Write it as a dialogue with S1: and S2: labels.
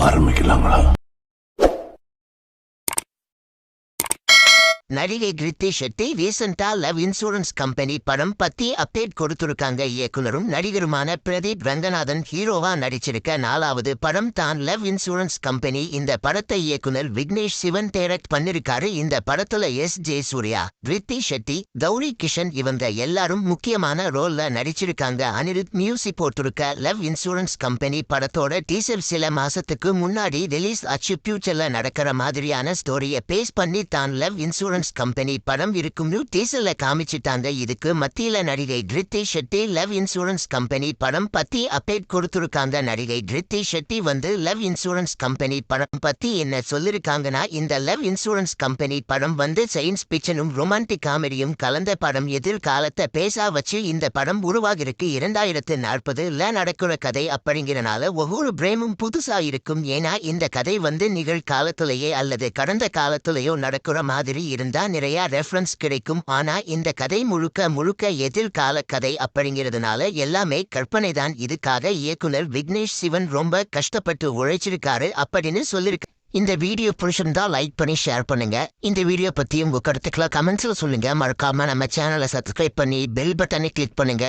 S1: ஆரம்பிக்கலாங்களா?
S2: நடிகை கிருத்தி ஷெட்டி ரீசெண்டா லவ் இன்சூரன்ஸ் கம்பெனி படம் பத்தி அப்டேட் கொடுத்திருக்காங்க. இயக்குனரும் நடிகருமான பிரதீப் ரங்கநாதன் ஹீரோவா நடிச்சிருக்க 4வது படம் தான் லவ் இன்சூரன்ஸ் கம்பெனி. இந்த படத்தை இயக்குனர் விக்னேஷ் சிவன் டைரக்ட் பண்ணிருக்காரு. இந்த படத்துல ஜே சூர்யா, கிருத்தி ஷெட்டி, கௌரி கிஷன் இவங்க எல்லாரும் முக்கியமான ரோல்ல நடிச்சிருக்காங்க. அனிருத் மியூசிக் போட்டிருக்க லவ் இன்சூரன்ஸ் கம்பெனி படத்தோட டீசர் சில மாசத்துக்கு முன்னாடி ரிலீஸ் ஆச்சு. ஃபியூச்சர்ல நடக்கிற மாதிரியான ஸ்டோரியை பேஸ் பண்ணி தான் லவ் இன்சூரன்ஸ் கம்பெனி படம் இருக்கும்னு டீசர்ல காமிச்சிட்டாங்க. இதுக்கு மத்தியில நடிகை Kriti Shetty love insurance company படம் பத்தி அப்டேட் கொடுத்திருக்காங்க. நடிகை Kriti Shetty love insurance company படம் பத்தி என்ன சொல்லிருக்காங்கன்னா, இந்த லவ் இன்சூரன்ஸ் கம்பெனி படம் சயின்ஸ் பிக்சனும் ரொமான்டிக் காமெடியும் கலந்த படம். எதிர்காலத்தை பேசா வச்சு இந்த படம் உருவாகிருக்கு. 2040ல நடக்கிற கதை அப்படிங்கிறனால ஒவ்வொரு பிரேமும் புதுசா இருக்கும். ஏன்னா இந்த கதை நிகழ்காலத்திலேயே அல்லது கடந்த காலத்திலேயோ நடக்கிற மாதிரி இருந்தா நிறைய ரெஃபரன்ஸ் கிடைக்கும். ஆனா இந்த கதை முழுக்க எதிர்கால கதை அப்படிங்கிறதுனால எல்லாமே கற்பனை தான். இதுக்காக இயக்குனர் விக்னேஷ் சிவன் ரொம்ப கஷ்டப்பட்டு உழைச்சிருக்காரு அப்படின்னு சொல்லிருக்கு. இந்த வீடியோ பிடிச்சிருந்தா லைக் பண்ணி ஷேர் பண்ணுங்க. இந்த வீடியோ பத்தி உங்க கருத்துக்களை கமெண்ட்ஸ்ல சொல்லுங்க. மறக்காம நம்ம சேனலை சப்ஸ்கிரைப் பண்ணி பெல் பட்டனை கிளிக் பண்ணுங்க.